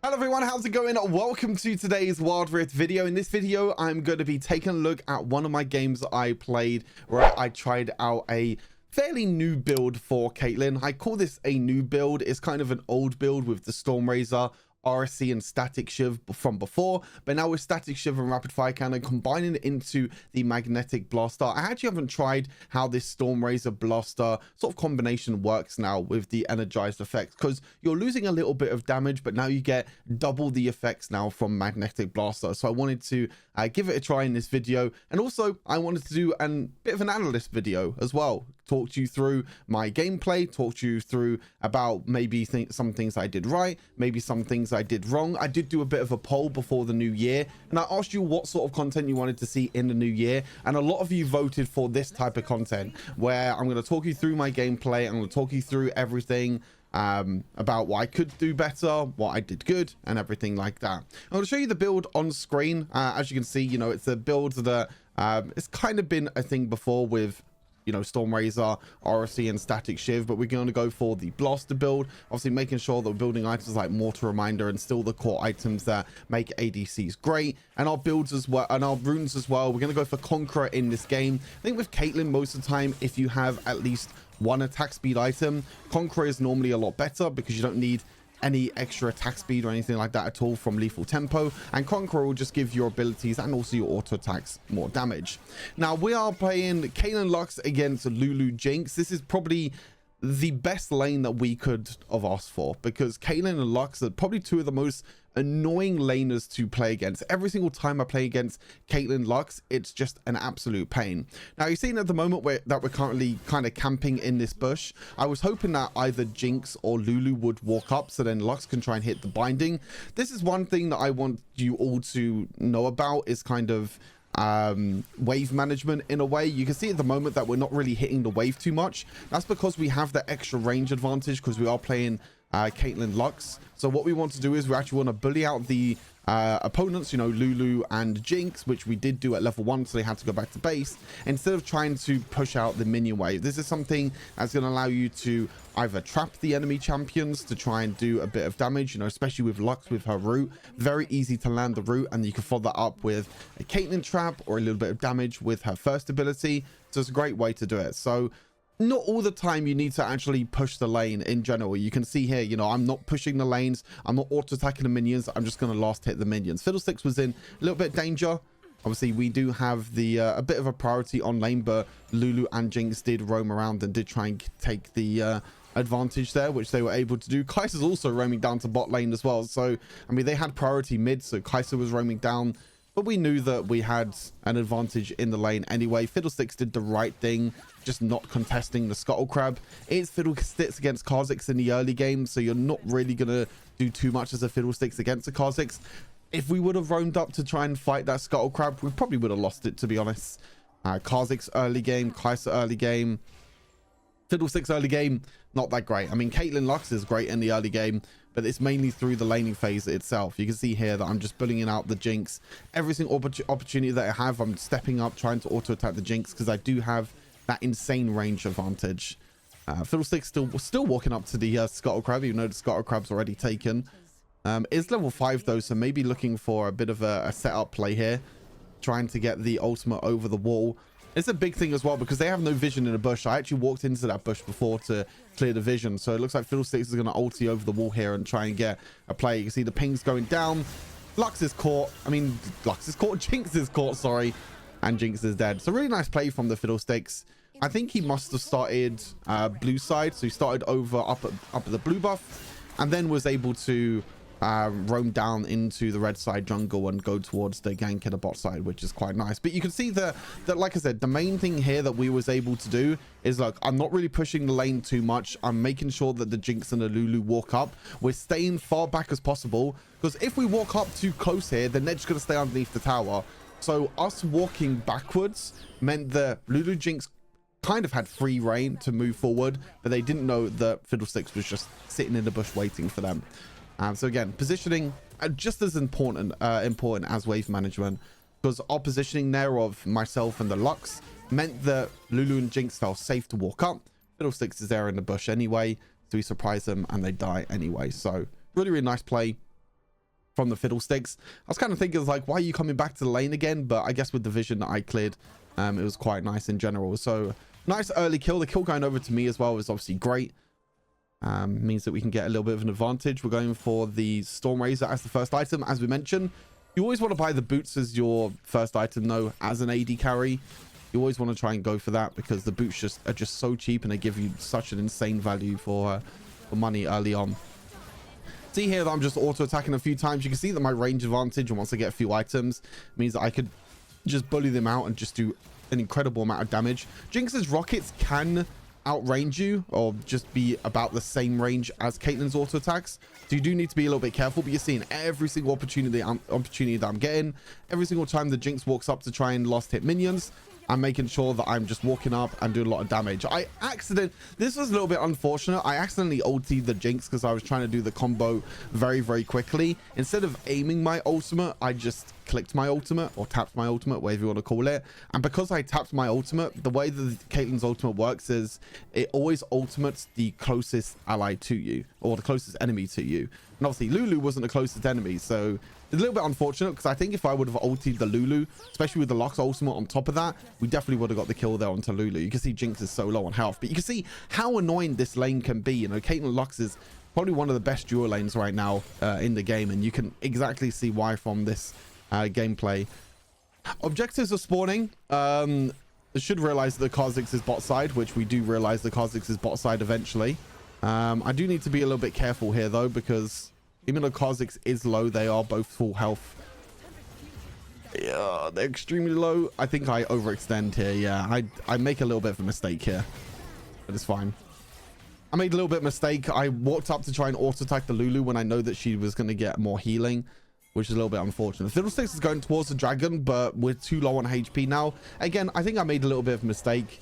Hello everyone, how's it going? Welcome to today's Wild Rift video. In this video, I'm going to be taking a look at one of my games that I played where I tried out a fairly new build for Caitlyn. I call this a new build. It's kind of an old build with the Stormrazor, RSC and Static Shiv from before, but now with Static Shiv and Rapid Fire Cannon combining it into the Magnetic Blaster. I actually haven't tried how this Stormrazor Blaster sort of combination works now with the Energized effects, because you're losing a little bit of damage, but now you get double the effects now from Magnetic Blaster. So I wanted to give it a try in this video, and also I wanted to do a bit of an analyst video as well. Talk to you through my gameplay, talk to you through about maybe some things I did right, maybe some things I did wrong. I did do a bit of a poll before the new year, and I asked you what sort of content you wanted to see in the new year, and a lot of you voted for this type of content where I'm going to talk you through my gameplay. I'm going to talk you through everything about what I could do better, what I did good, and everything like that. I'm going to show you the build on screen. As you can see, you know, it's a build that it's kind of been a thing before with, you know, Stormrazor, RSC and Static Shiv, but we're going to go for the Blaster build, obviously making sure that we're building items like Mortar Reminder and still the core items that make ADCs great, and our builds as well, and our runes as well. We're going to go for Conqueror in this game. I think with Caitlyn, most of the time, if you have at least one attack speed item, Conqueror is normally a lot better because you don't need any extra attack speed or anything like that at all from lethal tempo, and Conqueror will just give your abilities and also your auto attacks more damage. Now we are playing Caitlyn Lux against Lulu Jinx. This is probably the best lane that we could have asked for, because Caitlyn and Lux are probably two of the most annoying laners to play against. Every single time I play against Caitlyn Lux, it's just an absolute pain. Now you're seeing at the moment that we're currently kind of camping in this bush. I was hoping that either Jinx or Lulu would walk up so then Lux can try and hit the binding. This is one thing that I want you all to know about, is kind of wave management in a way. You can see at the moment that we're not really hitting the wave too much. That's because we have the extra range advantage because we are playing Caitlyn Lux. So what we want to do is we actually want to bully out the opponents, you know, Lulu and Jinx, which we did do at level 1, so they had to go back to base, instead of trying to push out the minion wave. This is something that's going to allow you to either trap the enemy champions to try and do a bit of damage, you know, especially with Lux with her root. Very easy to land the root, and you can follow that up with a Caitlyn trap or a little bit of damage with her first ability. So it's a great way to do it. So not all the time you need to actually push the lane in general. You can see here, you know, I'm not pushing the lanes, I'm not auto attacking the minions, I'm just going to last hit the minions. Fiddlesticks was in a little bit of danger. Obviously we do have the a bit of a priority on lane, but Lulu and Jinx did roam around and did try and take the advantage there, which they were able to do. Kai'Sa's also roaming down to bot lane as well, so I mean they had priority mid, so Kai'Sa was roaming down, but we knew that we had an advantage in the lane anyway. Fiddlesticks did the right thing, just not contesting the Scuttle Crab. It's Fiddlesticks against Kha'Zix in the early game, so you're not really going to do too much as a Fiddlesticks against a Kha'Zix. If we would have roamed up to try and fight that Scuttle Crab, we probably would have lost it, to be honest. Kha'Zix early game, Kai'Sa early game, Fiddlesticks early game, not that great. I mean, Caitlyn Lux is great in the early game, but it's mainly through the laning phase itself. You can see here that I'm just bullying out the Jinx. Every single opportunity that I have, I'm stepping up, trying to auto attack the Jinx, because I do have that insane range advantage. Fiddlesticks still walking up to the Scuttle Crab, even though the Scuttle Crab's already taken. It's level 5 though, so maybe looking for a bit of a setup play here, trying to get the ultimate over the wall. It's a big thing as well because they have no vision in a bush. I actually walked into that bush before to clear the vision, so it looks like Fiddlesticks is going to ulti over the wall here and try and get a play. You can see the pings going down. Lux is caught. I mean, Lux is caught. Jinx is caught, sorry. And Jinx is dead. So really nice play from the Fiddlesticks. I think he must have started blue side, so he started over up at the blue buff, and then was able to roam down into the red side jungle and go towards the gank in the bot side, which is quite nice. But you can see that like I said, the main thing here that we was able to do is, look, I'm not really pushing the lane too much. I'm making sure that the Jinx and the Lulu walk up. We're staying far back as possible, because if we walk up too close here, then they're just going to stay underneath the tower. So us walking backwards meant that Lulu Jinx kind of had free reign to move forward, but they didn't know that Fiddlesticks was just sitting in the bush waiting for them. So again, positioning just as important as wave management, because our positioning there of myself and the Lux meant that Lulu and Jinx felt safe to walk up. Fiddlesticks is there in the bush anyway, so we surprise them and they die anyway. So really, really nice play. from the Fiddlesticks. I was kind of thinking, like, why are you coming back to the lane again? But I guess with the vision that I cleared, it was quite nice in general. So nice early kill. The kill going over to me as well is obviously great. Means that we can get a little bit of an advantage. We're going for the Storm Razor as the first item. As we mentioned, you always want to buy the boots as your first item, though, as an AD carry. You always want to try and go for that because the boots are just so cheap and they give you such an insane value for money early on. See here that I'm just auto attacking a few times. You can see that my range advantage, and once I get a few items, means that I could just bully them out and just do an incredible amount of damage. Jinx's rockets can outrange you or just be about the same range as Caitlyn's auto attacks, so you do need to be a little bit careful. But you're seeing every single opportunity that I'm getting, every single time the Jinx walks up to try and last hit minions, I'm making sure that I'm just walking up and doing a lot of damage. This was a little bit unfortunate. I accidentally ultied the Jinx because I was trying to do the combo very, very quickly. Instead of aiming my ultimate, I just clicked my ultimate, or tapped my ultimate, whatever you want to call it. And because I tapped my ultimate, the way that Caitlyn's ultimate works is it always ultimates the closest ally to you, or the closest enemy to you. And obviously Lulu wasn't the closest enemy, so it's a little bit unfortunate, because I think if I would have ultied the Lulu, especially with the Lux ultimate on top of that, we definitely would have got the kill there onto Lulu. You can see Jinx is so low on health, but you can see how annoying this lane can be. You know, Caitlyn Lux is probably one of the best duo lanes right now in the game, and you can exactly see why from this gameplay. Objectives are spawning. I should realize the Kha'Zix is bot side, which we do realize the Kha'Zix is bot side eventually. I do need to be a little bit careful here though, because even though Kha'Zix is low, they are both full health. Yeah, they're extremely low. I think I overextend here. Yeah, I make a little bit of a mistake here, but it's fine. I made a little bit of mistake. I walked up to try and auto attack the Lulu when I know that she was going to get more healing, which is a little bit unfortunate. Fiddlesticks is going towards the dragon, but we're too low on HP now. Again, I think I made a little bit of a mistake.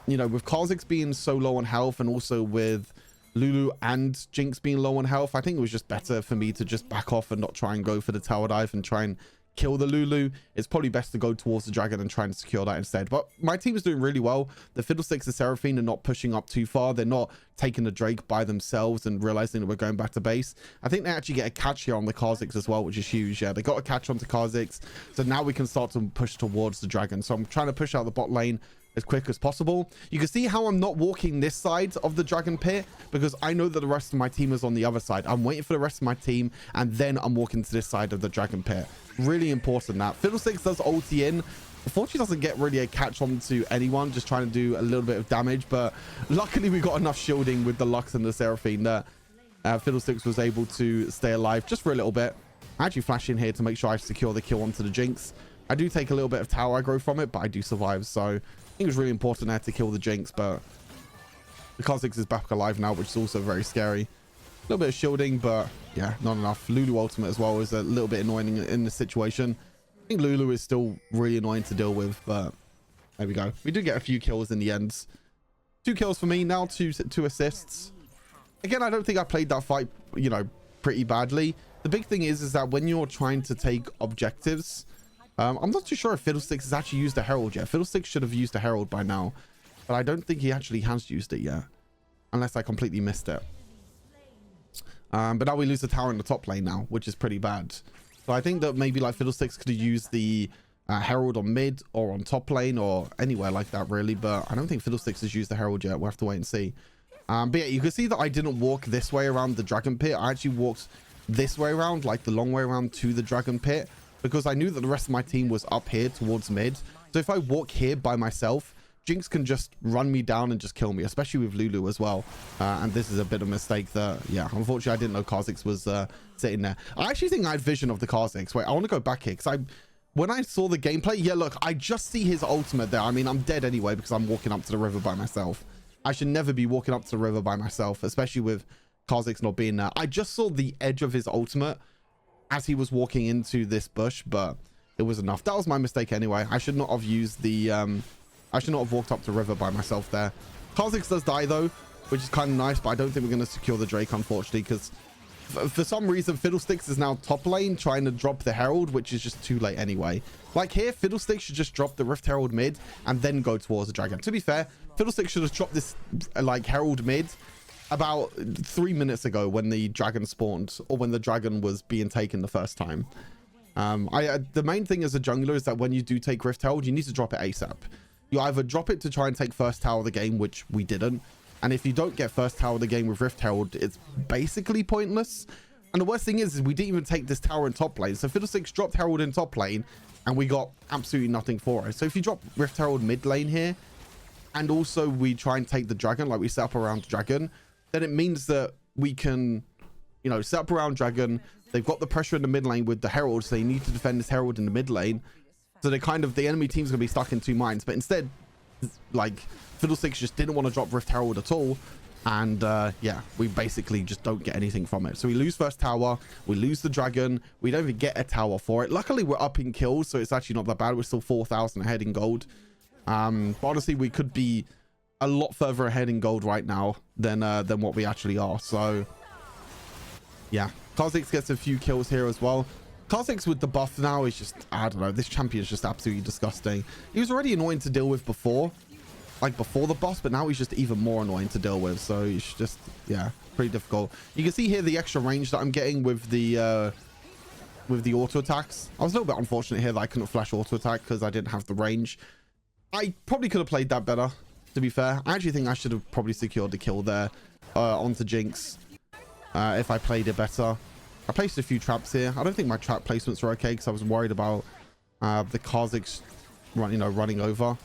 You know, with Kha'Zix being so low on health, and also with Lulu and Jinx being low on health, I think it was just better for me to just back off and not try and go for the tower dive and try and kill the Lulu. It's probably best to go towards the dragon and try and secure that instead. But my team is doing really well. The Fiddlesticks and Seraphine are not pushing up too far. They're not taking the Drake by themselves and realizing that we're going back to base. I think they actually get a catch here on the Kha'Zix as well, which is huge. Yeah, they got a catch onto Kha'Zix, so now we can start to push towards the dragon. So I'm trying to push out the bot lane as quick as possible. You can see how I'm not walking this side of the dragon pit, because I know that the rest of my team is on the other side. I'm waiting for the rest of my team, and then I'm walking to this side of the dragon pit. Really important that Fiddlesticks does ulti in. Unfortunately, doesn't get really a catch on to anyone, just trying to do a little bit of damage, but luckily we got enough shielding with the Lux and the Seraphine that Fiddlesticks was able to stay alive just for a little bit. I actually flash in here to make sure I secure the kill onto the Jinx. I do take a little bit of tower aggro from it, but I do survive, so I think it was really important there to kill the Jinx. But the Kha'Zix is back alive now, which is also very scary. A little bit of shielding, but yeah, not enough. Lulu ultimate as well is a little bit annoying in this situation. I think Lulu is still really annoying to deal with, but there we go. We did get a few kills in the end. 2 kills for me now, two assists. Again, I don't think I played that fight, you know, pretty badly. The big thing is that when you're trying to take objectives, I'm not too sure if Fiddlesticks has actually used a Herald yet. Fiddlesticks should have used a Herald by now, but I don't think he actually has used it yet, unless I completely missed it. But now we lose the tower in the top lane now, which is pretty bad. So I think that maybe like Fiddlesticks could have used the Herald on mid or on top lane or anywhere like that really, but I don't think Fiddlesticks has used the Herald yet. We'll have to wait and see. But yeah, you can see that I didn't walk this way around the dragon pit. I actually walked this way around, like the long way around to the dragon pit, because I knew that the rest of my team was up here towards mid. So if I walk here by myself, Jinx can just run me down and just kill me, especially with Lulu as well. And this is a bit of a mistake that, yeah, unfortunately I didn't know Kha'Zix was sitting there. I actually think I had vision of the Kha'Zix. Wait, I want to go back here because when I saw the gameplay, yeah, look, I just see his ultimate there. I mean, I'm dead anyway because I'm walking up to the river by myself. I should never be walking up to the river by myself, especially with Kha'Zix not being there. I just saw the edge of his ultimate as he was walking into this bush, but it was enough. That was my mistake anyway. I should not have used the I should not have walked up the river by myself there. Kha'Zix does die though, which is kind of nice, but I don't think we're going to secure the Drake, unfortunately, because for some reason Fiddlesticks is now top lane trying to drop the Herald, which is just too late anyway. Like here, Fiddlesticks should just drop the Rift Herald mid and then go towards the dragon. To be fair, Fiddlesticks should have dropped this like Herald mid about 3 minutes ago when the dragon spawned, or when the dragon was being taken the first time. The main thing as a jungler is that when you do take Rift Herald, you need to drop it ASAP. You either drop it to try and take first tower of the game, which we didn't. And if you don't get first tower of the game with Rift Herald, it's basically pointless. And the worst thing is we didn't even take this tower in top lane. So Fiddlesticks dropped Herald in top lane and we got absolutely nothing for it. So if you drop Rift Herald mid lane here, and also we try and take the dragon, like we set up around the dragon, then it means that we can, you know, set up around dragon. They've got the pressure in the mid lane with the Herald, so they need to defend this Herald in the mid lane. So they kind of, the enemy team's gonna be stuck in two minds. But instead, like, Fiddlesticks just didn't want to drop Rift Herald at all. And yeah, we basically just don't get anything from it. So we lose first tower, we lose the dragon, we don't even get a tower for it. Luckily we're up in kills, so it's actually not that bad. We're still 4,000 ahead in gold. But honestly, we could be a lot further ahead in gold right now than what we actually are. So yeah, Kha'Zix gets a few kills here as well. Kha'Zix with the buff now is just, I don't know, this champion is just absolutely disgusting. He was already annoying to deal with before, like before the boss, but now he's just even more annoying to deal with. So it's just, yeah, pretty difficult. You can see here the extra range that I'm getting with the auto attacks. I was a little bit unfortunate here that I couldn't flash auto attack because I didn't have the range. I probably could have played that better, to be fair. I actually think I should have probably secured the kill there onto Jinx if I played it better. I placed a few traps here. I don't think my trap placements are okay because I was worried about the Kha'Zix running over.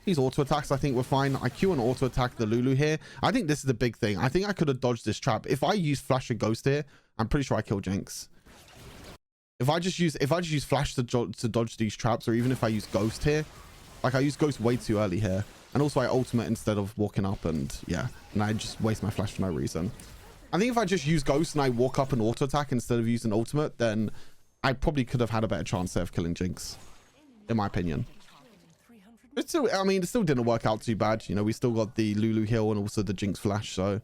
These auto attacks I think were fine. I Q and auto attack the Lulu here. I think this is the big thing. I think I could have dodged this trap. If I use Flash and Ghost here, I'm pretty sure I kill Jinx. If I just use Flash to dodge these traps, or even if I use Ghost here, like I use Ghost way too early here. And also I ultimate instead of walking up, and yeah, and I just waste my Flash for no reason. I think if I just use Ghost and I walk up and auto attack instead of using ultimate, then I probably could have had a better chance there of killing Jinx, in my opinion. It's still, I mean, it still didn't work out too bad. You know, we still got the Lulu heal and also the Jinx flash. So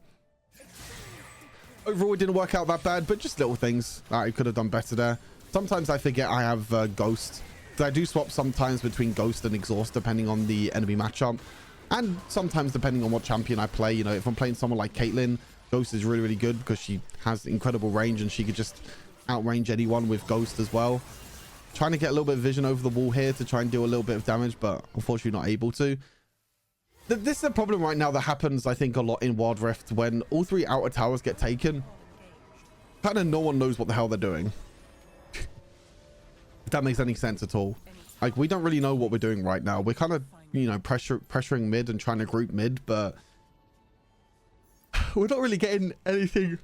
overall, it didn't work out that bad, but just little things that I could have done better there. Sometimes I forget I have Ghost. So I do swap sometimes between Ghost and Exhaust depending on the enemy matchup, and sometimes depending on what champion I play. You know, if I'm playing someone like Caitlyn, Ghost is really, really good because she has incredible range and she could just outrange anyone with Ghost as well. Trying to get a little bit of vision over the wall here to try and do a little bit of damage, but unfortunately not able to. This is a problem right now that happens, I think, a lot in Wild Rift. When all three outer towers get taken, kind of no one knows what the hell they're doing. If that makes any sense at all. Like, we don't really know what we're doing right now. We're kind of, you know, pressuring mid and trying to group mid, but we're not really getting anything.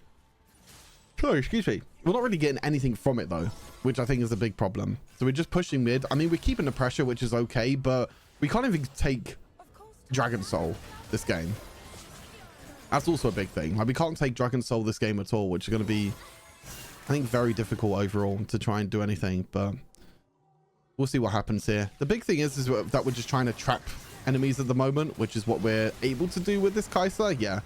Sorry, excuse me. We're not really getting anything from it though, which I think is a big problem. So we're just pushing mid. I mean, we're keeping the pressure, which is okay, but we can't even take Dragon Soul this game. That's also a big thing. Like, we can't take Dragon Soul this game at all, which is going to be, I think, very difficult overall to try and do anything, but we'll see what happens here. The big thing is that we're just trying to trap enemies at the moment, which is what we're able to do with this Kai'Sa. Yeah.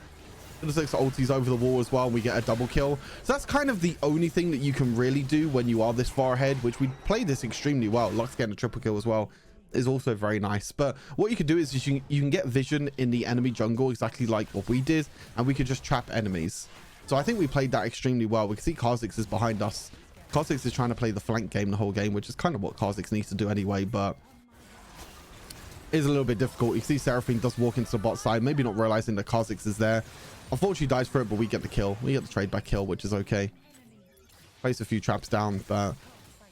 Fiddlesticks ultis over the wall as well, and we get a double kill. So that's kind of the only thing that you can really do when you are this far ahead, which we played this extremely well. Lux getting a triple kill as well is also very nice. But what you can do is you can get vision in the enemy jungle, exactly like what we did, and we could just trap enemies. So I think we played that extremely well. We can see Kha'Zix is behind us. Kha'Zix is trying to play the flank game the whole game, which is kind of what Kha'Zix needs to do anyway, but is a little bit difficult. You see Seraphine does walk into the bot side, maybe not realizing that Kha'Zix is there. Unfortunately dies for it, but we get the kill. We get the trade back kill, which is okay. Place a few traps down, but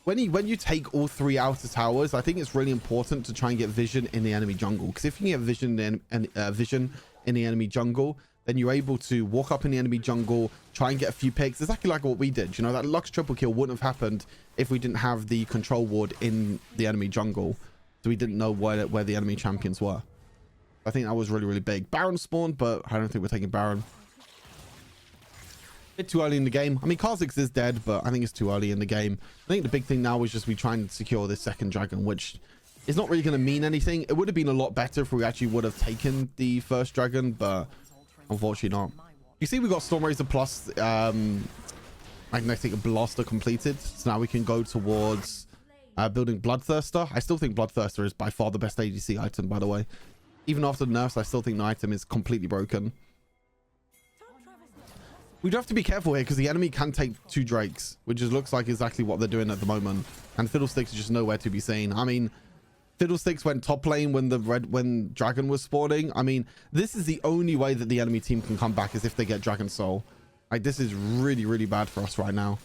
when you take all three outer towers, I think it's really important to try and get vision in the enemy jungle, because if you can get vision in the enemy jungle, then you're able to walk up in the enemy jungle, try and get a few picks, exactly like what we did. You know, that Lux triple kill wouldn't have happened if we didn't have the control ward in the enemy jungle, so we didn't know where the enemy champions were. I think that was really, really big. Baron spawned, but I don't think we're taking Baron. Bit too early in the game. I mean, Kha'Zix is dead, but I think it's too early in the game. I think the big thing now is just we try and secure this second dragon, which is not really going to mean anything. It would have been a lot better if we actually would have taken the first dragon, but unfortunately not. You see, we got Stormrazor plus Magnetic Blaster completed, so now we can go towards building Bloodthirster. I still think Bloodthirster is by far the best ADC item, by the way. Even after the nerfs, I still think the item is completely broken. We do have to be careful here because the enemy can take 2 Drakes, which just looks like exactly what they're doing at the moment. And Fiddlesticks is just nowhere to be seen. I mean, Fiddlesticks went top lane when Dragon was spawning. I mean, this is the only way that the enemy team can come back is if they get Dragon Soul. Like, this is really, really bad for us right now.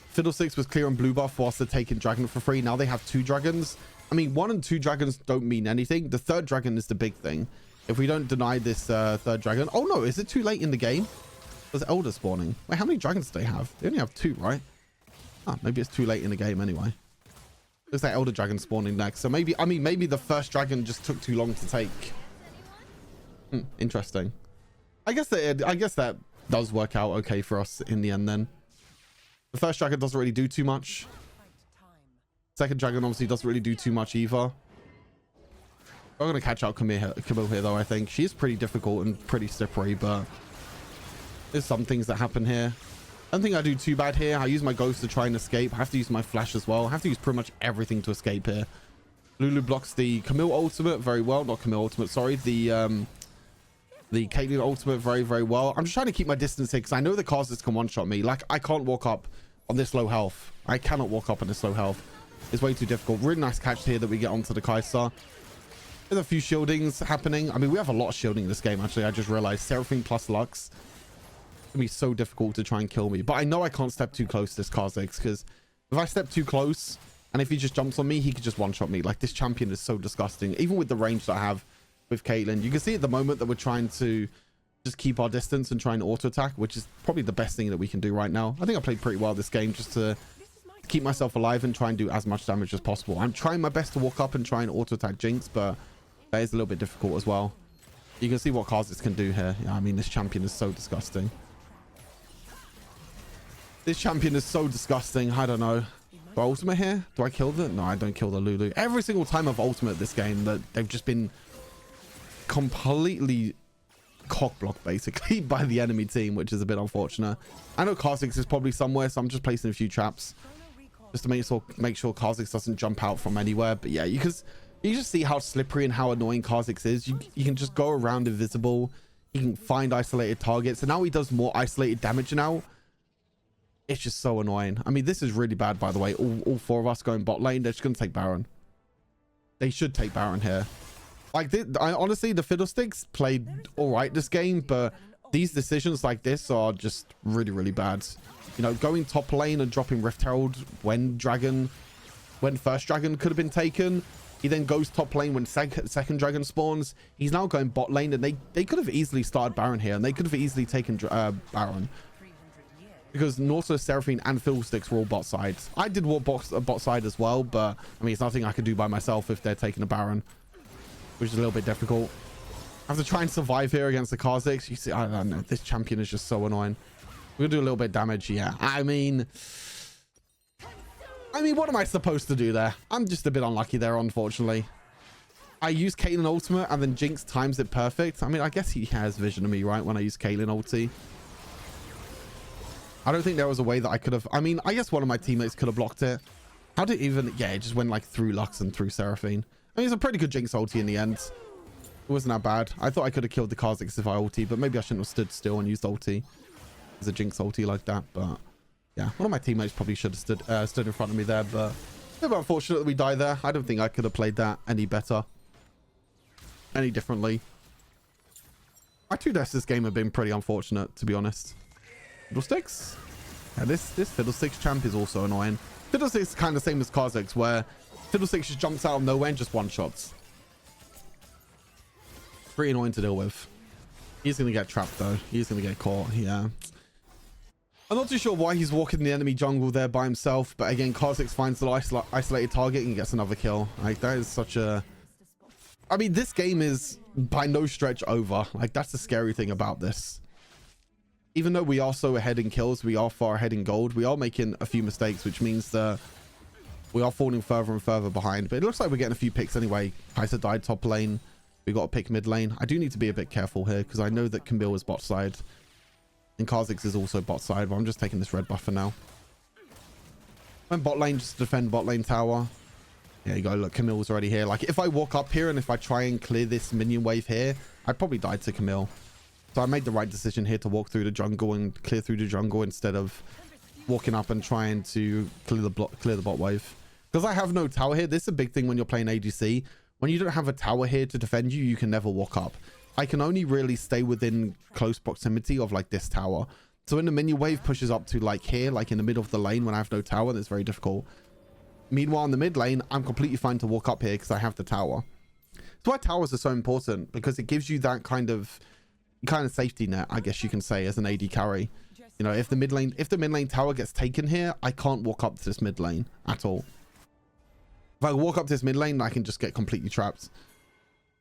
Fiddlesticks was clear on blue buff whilst they're taking Dragon for free. Now they have 2 Dragons. I mean, 1 and 2 Dragons don't mean anything. The 3rd Dragon is the big thing. If we don't deny this 3rd Dragon... Oh, no. Is it too late in the game? There's Elder spawning. Wait, how many Dragons do they have? They only have 2, right? Oh, maybe it's too late in the game anyway. Looks like Elder Dragon spawning next. So maybe... I mean, maybe the first Dragon just took too long to take. Interesting. I guess that does work out okay for us in the end then. The first Dragon doesn't really do too much. Second Dragon obviously doesn't really do too much either. I'm going to catch out Camille here though, I think. She is pretty difficult and pretty slippery, but there's some things that happen here. I don't think I do too bad here. I use my Ghost to try and escape. I have to use my Flash as well. I have to use pretty much everything to escape here. Lulu blocks the Camille ultimate very well. Not Camille ultimate, sorry. The Caitlyn ultimate very, very well. I'm just trying to keep my distance here because I know the Kha'Zix can one-shot me. Like, I can't walk up on this low health. I cannot walk up on this low health. It's way too difficult. Really nice catch here that we get onto the Kai'Sa. There's a few shieldings happening. I mean, we have a lot of shielding in this game, actually. I just realized Seraphine plus Lux. It's going to be so difficult to try and kill me. But I know I can't step too close to this Kha'Zix because if I step too close and if he just jumps on me, he could just one-shot me. Like, this champion is so disgusting. Even with the range that I have with Caitlyn. You can see at the moment that we're trying to just keep our distance and try and auto-attack, which is probably the best thing that we can do right now. I think I played pretty well this game just to keep myself alive and try and do as much damage as possible. I'm trying my best to walk up and try and auto-attack Jinx, but that is a little bit difficult as well. You can see what Kha'Zix can do here. Yeah, I mean, this champion is so disgusting. This champion is so disgusting. I don't know. Do I ultimate here? Do I kill the... No, I don't kill the Lulu. Every single time I've ultimate this game, that they've just been completely cock-blocked, basically, by the enemy team, which is a bit unfortunate. I know Kha'Zix is probably somewhere, so I'm just placing a few traps just to make sure Kha'Zix doesn't jump out from anywhere. But yeah, you just see how slippery and how annoying Kha'Zix is. You can just go around invisible. You can find isolated targets. And now he does more isolated damage now. It's just so annoying. I mean, this is really bad, by the way. All 4 of us going bot lane. They're just going to take Baron. They should take Baron here. Like, honestly, the Fiddlesticks played all right this game, but these decisions like this are just really, really bad. You know, going top lane and dropping Rift Herald when first Dragon could have been taken. He then goes top lane when second Dragon spawns. He's now going bot lane, and they could have easily started Baron here, and they could have easily taken Baron. Because Nautilus, Seraphine, and Fiddlesticks were all bot sides. I did walk bot side as well, but I mean, it's nothing I could do by myself if they're taking a Baron, which is a little bit difficult. I have to try and survive here against the Kha'Zix. You see, I don't know. This champion is just so annoying. We're gonna do a little bit of damage. Yeah, I mean, what am I supposed to do there? I'm just a bit unlucky there, unfortunately. I use Caitlyn ultimate and then Jinx times it perfect. I mean, I guess he has vision of me, right? When I use Caitlyn ulti. I don't think there was a way that I could have... I mean, I guess one of my teammates could have blocked it. How did it even... Yeah, it just went like through Lux and through Seraphine. I mean, it's a pretty good Jinx ulti in the end. It wasn't that bad. I thought I could have killed the Kha'Zix if I ulti, but maybe I shouldn't have stood still and used ulti. As a Jinx ulti like that, but... Yeah, one of my teammates probably should have stood in front of me there, but... It's a bit unfortunate that we died there. I don't think I could have played that any better. Any differently. My 2 deaths this game have been pretty unfortunate, to be honest. Fiddlesticks? Yeah, this Fiddlesticks champ is also annoying. Fiddlesticks is kind of the same as Kha'Zix, where Fiddlesticks just jumps out of nowhere and just one-shots. Pretty annoying to deal with. He's going to get trapped, though. He's going to get caught. Yeah. I'm not too sure why he's walking the enemy jungle there by himself, but again, Kha'Zix finds the isolated target and gets another kill. Like, that is such a... I mean, this game is by no stretch over. Like, that's the scary thing about this. Even though we are so ahead in kills, we are far ahead in gold, we are making a few mistakes, which means that we are falling further and further behind. But it looks like we're getting a few picks anyway. Kai'Sa died top lane. We got to pick mid lane. I do need to be a bit careful here because I know that Camille is bot side. And Kha'Zix is also bot side, but I'm just taking this red buff for now. I'm bot lane just to defend bot lane tower. There you go. Look, Camille's already here. Like, if I walk up here and if I try and clear this minion wave here, I'd probably die to Camille. So I made the right decision here to walk through the jungle and clear through the jungle instead of walking up and trying to clear the bot wave. Because I have no tower here. This is a big thing when you're playing ADC. When you don't have a tower here to defend you, you can never walk up. I can only really stay within close proximity of like this tower. So when the minion wave pushes up to like here, like in the middle of the lane when I have no tower, that's very difficult. Meanwhile, in the mid lane, I'm completely fine to walk up here because I have the tower. That's why towers are so important, because it gives you that kind of safety net, I guess you can say, as an AD carry. You know, if the mid lane tower gets taken here, I can't walk up to this mid lane at all. If I walk up to this mid lane, I can just get completely trapped.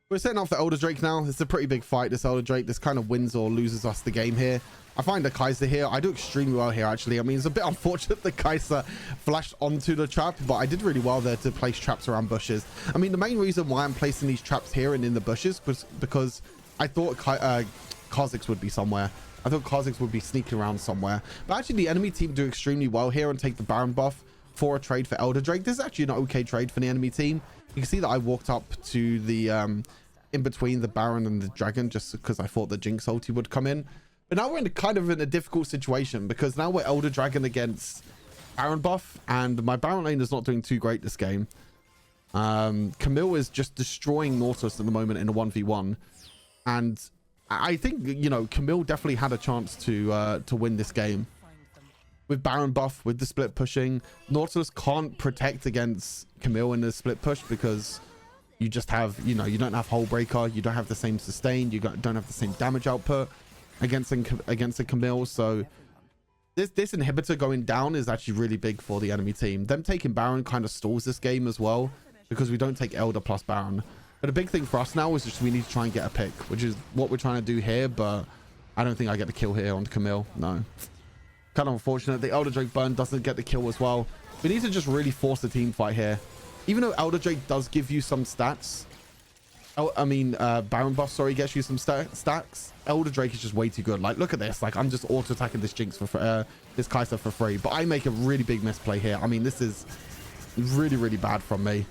We're setting up for Elder Drake now. It's a pretty big fight, this Elder Drake. This kind of wins or loses us the game here. I find the Kai'Sa here. I do extremely well here, actually. I mean, it's a bit unfortunate the Kai'Sa flashed onto the trap, but I did really well there to place traps around bushes. I mean, the main reason why I'm placing these traps here and in the bushes was because I thought Kha'Zix would be somewhere. I thought Kha'Zix would be sneaking around somewhere. But actually, the enemy team do extremely well here and take the Baron buff for a trade for Elder Drake. This is actually an okay trade for the enemy team. You can see that I walked up to the in between the Baron and the Dragon just because I thought the Jinx ulti would come in. But now we're in a difficult situation because now we're Elder Dragon against Baron buff, and my Baron lane is not doing too great this game. Camille is just destroying Nautilus at the moment in a 1v1, and I think, you know, Camille definitely had a chance to win this game. With Baron buff, with the split pushing, Nautilus can't protect against Camille in the split push because you just have, you know, you don't have Hull Breaker, you don't have the same sustain, you don't have the same damage output against a Camille. So this inhibitor going down is actually really big for the enemy team. Them taking Baron kind of stalls this game as well because we don't take Elder plus Baron. But a big thing for us now is just we need to try and get a pick, which is what we're trying to do here. But I don't think I get the kill here on Camille. No. Kind of unfortunate. The Elder Drake burn doesn't get the kill as well. We need to just really force the team fight here. Even though Elder Drake does give you some stats. Baron buff, sorry, gets you some stacks. Elder Drake is just way too good. Like, look at this. Like, I'm just auto-attacking this Jinx for this Kai'Sa for free. But I make a really big misplay here. I mean, this is really, really bad from me.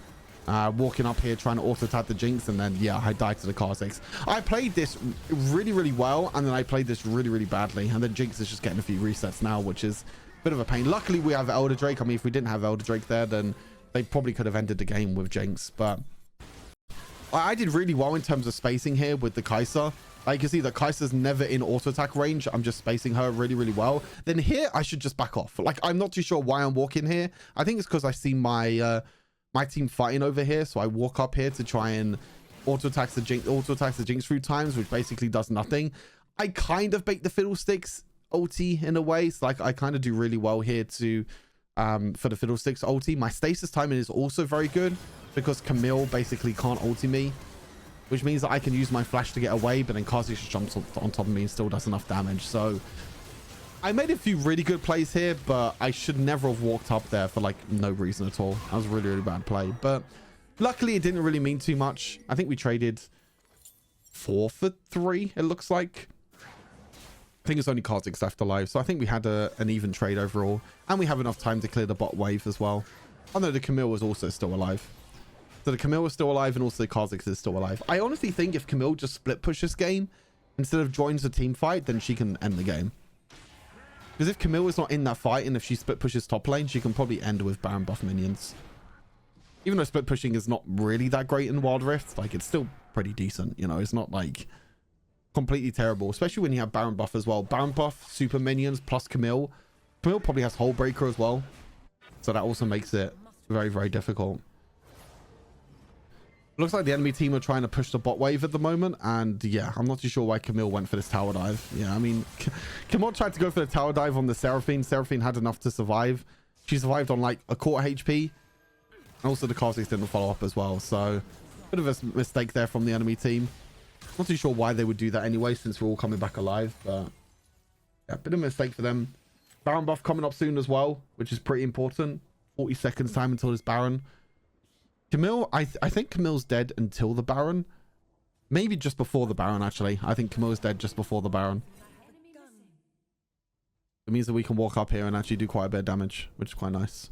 Walking up here trying to auto-attack the Jinx, and then, yeah, I died to the Kha'Zix. I played this really, really well, and then I played this really, really badly. And then Jinx is just getting a few resets now, which is a bit of a pain. Luckily, we have Elder Drake. I mean, if we didn't have Elder Drake there, then they probably could have ended the game with Jinx. But I did really well in terms of spacing here with the Kai'Sa. Like, you can see that Kai'Sa's never in auto-attack range. I'm just spacing her really, really well. Then here, I should just back off. Like, I'm not too sure why I'm walking here. I think it's because I see my team fighting over here, so I walk up here to try and auto-attack the Jinx through times, which basically does nothing. I kind of bait the Fiddlesticks ulti in a way. So, like, I kind of do really well here to for the Fiddlesticks ulti. My stasis timing is also very good because Camille basically can't ulti me, which means that I can use my flash to get away, but then Kha'Zix just jumps on top of me and still does enough damage. So I made a few really good plays here, but I should never have walked up there for like no reason at all. That was a really, really bad play. But luckily, it didn't really mean too much. I think we traded 4 for 3, it looks like. I think it's only Kha'Zix left alive. So I think we had an even trade overall. And we have enough time to clear the bot wave as well. Oh no, the Camille was also still alive. So the Camille was still alive, and also the Kha'Zix is still alive. I honestly think if Camille just split push this game instead of joins the team fight, then she can end the game. Because if Camille is not in that fight, and if she split pushes top lane, she can probably end with Baron buff minions. Even though split pushing is not really that great in Wild Rift, like, it's still pretty decent, you know. It's not like completely terrible, especially when you have Baron buff as well. Baron buff, super minions plus Camille. Camille probably has Hull Breaker as well, so that also makes it very, very difficult. Looks like the enemy team are trying to push the bot wave at the moment, and yeah, I'm not too sure why Camille went for this tower dive. Yeah, I mean, Camille tried to go for the tower dive on the Seraphine. Seraphine had enough to survive. She survived on like a quarter HP, and also the Kha'Zix didn't follow up as well, so bit of a mistake there from the enemy team. Not too sure why they would do that anyway, since we're all coming back alive, but yeah, bit of a mistake for them. Baron buff coming up soon as well, which is pretty important. 40 seconds time until this Baron. Camille, I think Camille's dead until the Baron. Maybe just before the Baron, actually. I think Camille's dead just before the Baron. It means that we can walk up here and actually do quite a bit of damage, which is quite nice.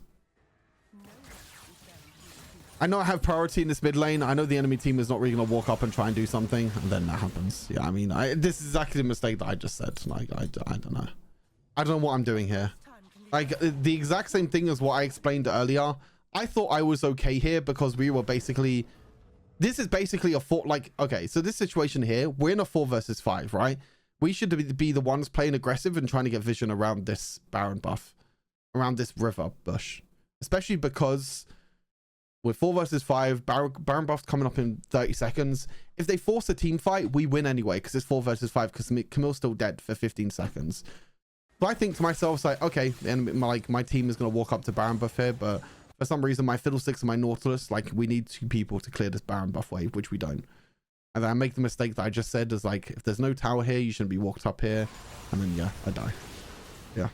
I know I have priority in this mid lane. I know the enemy team is not really going to walk up and try and do something, and then that happens. Yeah, I mean, this is exactly the mistake that I just said. Like, I don't know. I don't know what I'm doing here. Like, the exact same thing as what I explained earlier. I thought I was okay here because we were basically... This is basically a 4... Like, okay, so this situation here, we're in a 4 versus 5, right? We should be the ones playing aggressive and trying to get vision around this Baron buff. Around this river bush. Especially because... With 4 versus 5, Baron buff's coming up in 30 seconds. If they force a team fight, we win anyway because it's 4 versus 5 because Camille's still dead for 15 seconds. So I think to myself, like, okay, and my team is going to walk up to Baron buff here, but for some reason, my Fiddlesticks and my Nautilus, like, we need 2 people to clear this Baron buff wave, which we don't. And then I make the mistake that I just said is like, if there's no tower here, you shouldn't be walked up here. And then, yeah, I die. Yeah,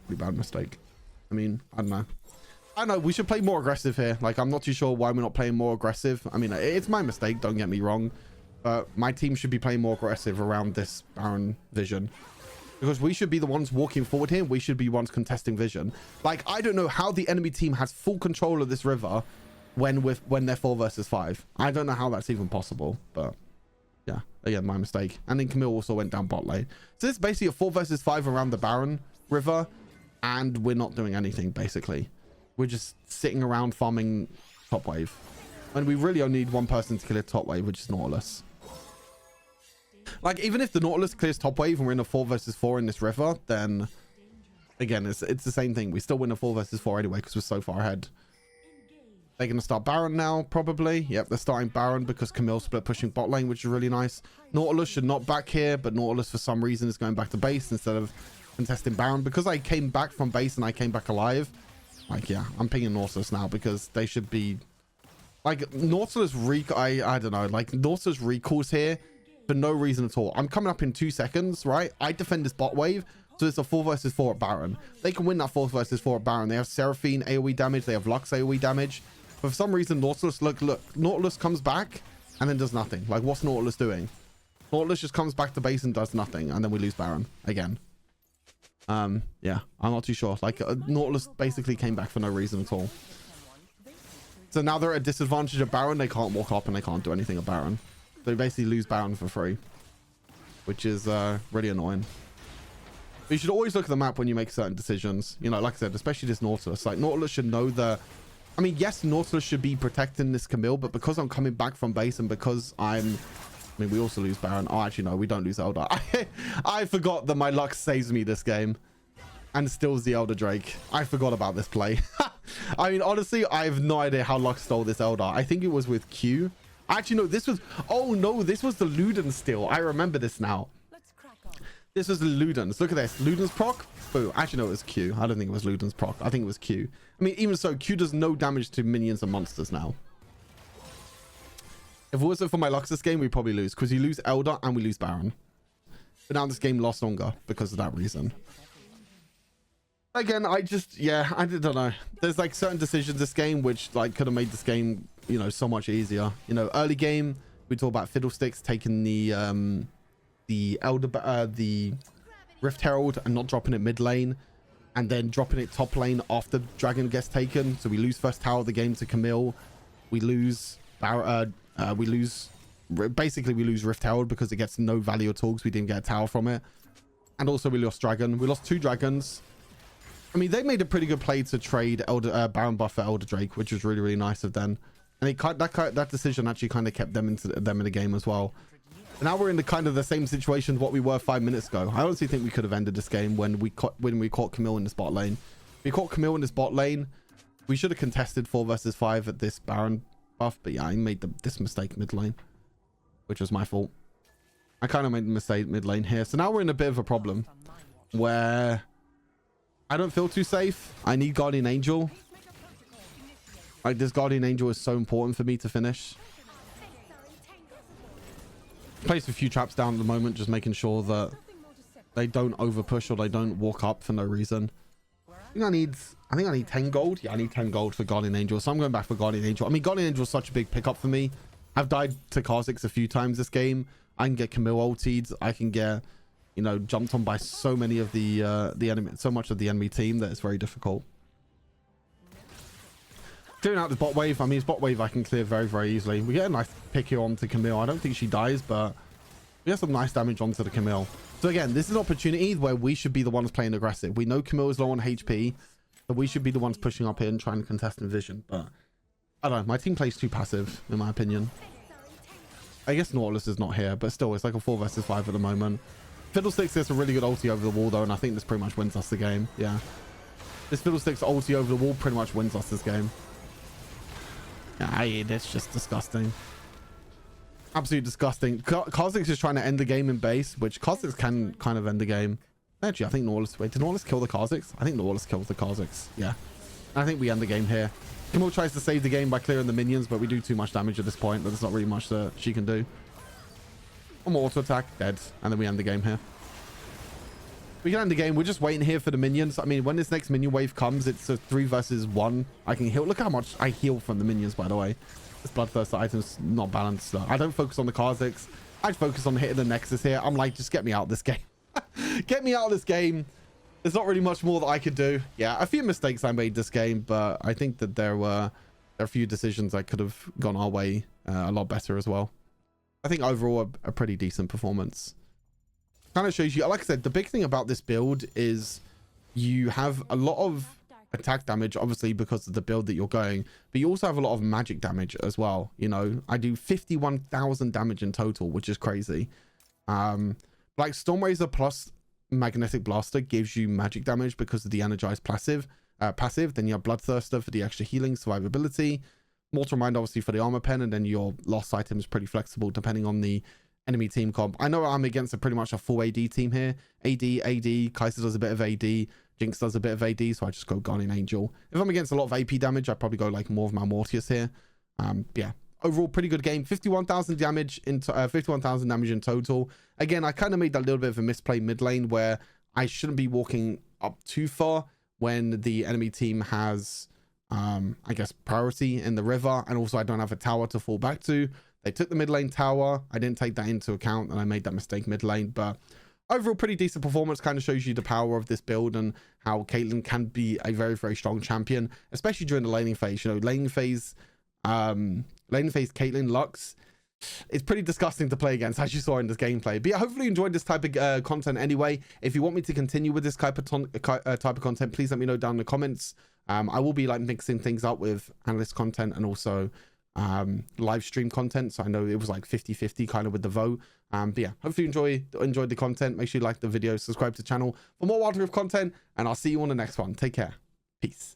pretty bad mistake. I mean, I don't know. I don't know, we should play more aggressive here. Like, I'm not too sure why we're not playing more aggressive. I mean, it's my mistake, don't get me wrong. But my team should be playing more aggressive around this Baron vision. Because we should be the ones walking forward here. We should be ones contesting vision. Like, I don't know how the enemy team has full control of this river when they're 4 versus 5. I don't know how that's even possible. But, yeah, again, my mistake. And then Camille also went down bot lane. So this is basically a 4 versus 5 around the Baron river. And we're not doing anything, basically. We're just sitting around farming top wave. And we really only need one person to kill a top wave, which is Nautilus. Like, even if the Nautilus clears top wave and we're in a 4 versus 4 in this river, then again, it's the same thing. We still win a 4 versus 4 anyway because we're so far ahead. They're going to start Baron now, probably. Yep, they're starting Baron because Camille split pushing bot lane, which is really nice. Nautilus should not back here, but Nautilus for some reason is going back to base instead of contesting Baron. Because I came back from base and I came back alive, like, yeah, I'm pinging Nautilus now because they should be... Like, Nautilus I don't know. Like, Nautilus recalls here for no reason at all. I'm coming up in 2 seconds, right? I defend this bot wave, so it's a 4 versus 4 at Baron. They can win that 4 versus 4 at Baron. They have Seraphine AoE damage. They have Lux AoE damage. But for some reason, Nautilus... Look. Nautilus comes back and then does nothing. Like, what's Nautilus doing? Nautilus just comes back to base and does nothing. And then we lose Baron again. Yeah, I'm not too sure. Like, Nautilus basically came back for no reason at all. So now they're at a disadvantage at Baron. They can't walk up and they can't do anything at Baron. They basically lose Baron for free, which is really annoying. But you should always look at the map when you make certain decisions. You know, like I said, especially this Nautilus. Like, Nautilus should know that... I mean, yes, Nautilus should be protecting this Camille, but because I'm coming back from base and because I'm... I mean, we also lose Baron. Oh, actually, no, we don't lose Elder. I forgot that my Lux saves me this game and steals the Elder Drake. I forgot about this play. I mean, honestly, I have no idea how Lux stole this Elder. I think it was with Q. Actually, no, this was... Oh, no, this was the Ludens still. I remember this now. This was the Ludens. Look at this. Ludens proc. Boo. Actually, no, it was Q. I don't think it was Ludens proc. I think it was Q. I mean, even so, Q does no damage to minions and monsters now. If it wasn't for my Lux this game, we probably lose because you lose Elder and we lose Baron. But now this game lost longer because of that reason. Again, I just, yeah, I don't know. There's like certain decisions this game which like could have made this game, you know, so much easier. You know, early game, we talk about Fiddlesticks taking the Rift Herald and not dropping it mid lane. And then dropping it top lane after Dragon gets taken. So we lose first tower of the game to Camille. We lose basically we lose Rift Herald because it gets no value at all because we didn't get a tower from it. And also we lost Dragon. We lost 2 dragons. I mean, they made a pretty good play to trade Baron buff for Elder Drake, which was really, really nice of them. And that decision actually kind of kept them in the game as well. But now we're in the kind of the same situation as what we were 5 minutes ago. I honestly think we could have ended this game when we caught Camille in this bot lane. We caught Camille in this bot lane. We should have contested 4 versus 5 at this Baron buff, but yeah, I made this mistake mid lane, which was my fault. I kind of made a mistake mid lane here. So now we're in a bit of a problem where I don't feel too safe. I need Guardian Angel. Like, this Guardian Angel is so important for me to finish. Place a few traps down at the moment, just making sure that they don't over push or they don't walk up for no reason. I think I need 10 gold. Yeah, I need 10 gold for Guardian Angel. So I'm going back for Guardian Angel. I mean, Guardian Angel is such a big pickup for me. I've died to Kha'Zix a few times this game. I can get Camille ultied. I can get, you know, jumped on by so many of the enemy, so much of the enemy team that it's very difficult. Clearing out this bot wave. I mean, his bot wave I can clear very, very easily. We get a nice pick here onto Camille. I don't think she dies, but we get some nice damage onto the Camille. So again, this is an opportunity where we should be the ones playing aggressive. We know Camille is low on HP, so we should be the ones pushing up here and trying to contest in vision. But I don't know. My team plays too passive, in my opinion. I guess Nautilus is not here, but still, it's like a 4 versus 5 at the moment. Fiddlesticks gets a really good ulti over the wall, though, and I think this pretty much wins us the game. Yeah. This Fiddlesticks ulti over the wall pretty much wins us this game. Yeah, that's just disgusting. Absolutely disgusting. Kha'Zix is trying to end the game in base, which Kha'Zix can kind of end the game. Actually, I think Nautilus... Wait, did Nautilus kill the Kha'Zix? I think Nautilus kills the Kha'Zix. Yeah. I think we end the game here. Camille tries to save the game by clearing the minions, but we do too much damage at this point. But there's not really much that she can do. One more auto attack, dead. And then we end the game here. We can end the game. We're just waiting here for the minions. I mean, when this next minion wave comes, it's a 3 versus 1. I can heal. Look how much I heal from the minions, by the way. This Bloodthirster item's not balanced. So I don't focus on the Kha'Zix. I focus on hitting the Nexus here. I'm like, just get me out of this game. Get me out of this game. There's not really much more that I could do. Yeah, a few mistakes I made this game, but I think that there were a few decisions that could have gone our way a lot better as well. I think overall a pretty decent performance. Kind of shows you, like I said, the big thing about this build is you have a lot of attack damage, obviously, because of the build that you're going, but you also have a lot of magic damage as well. You know, I do 51,000 damage in total, which is crazy. Like Stormrazor plus Magnetic Blaster gives you magic damage because of the Energized passive. Then you have Bloodthirster for the extra healing, survivability, Mortal Mind obviously for the armor pen, and then your lost item is pretty flexible depending on the enemy team comp. I know I'm against pretty much a full AD team here. AD, Kaiser does a bit of AD, Jinx does a bit of AD, so I just go Guardian Angel. If I'm against a lot of AP damage, I'd probably go like more of my Mortius here. Yeah, overall pretty good game. 51,000 damage into 51,000 damage in total. Again, I kind of made that little bit of a misplay mid lane where I shouldn't be walking up too far when the enemy team has I guess priority in the river, and also I don't have a tower to fall back to. They took the mid lane tower. I didn't take that into account, and I made that mistake mid lane. But overall, pretty decent performance. Kind of shows you the power of this build and how Caitlyn can be a very, very strong champion, especially during the laning phase. You know, laning phase Caitlyn Lux, it's pretty disgusting to play against, as you saw in this gameplay. But yeah, hopefully you enjoyed this type of content anyway. If you want me to continue with this type of content, please let me know down in the comments. I will be like mixing things up with analyst content and also live stream content, so I know it was like 50-50 kind of with the vote. But yeah, hopefully you enjoyed the content. Make sure you like the video, subscribe to the channel for more Wild Rift content, and I'll see you on the next one. Take care. Peace.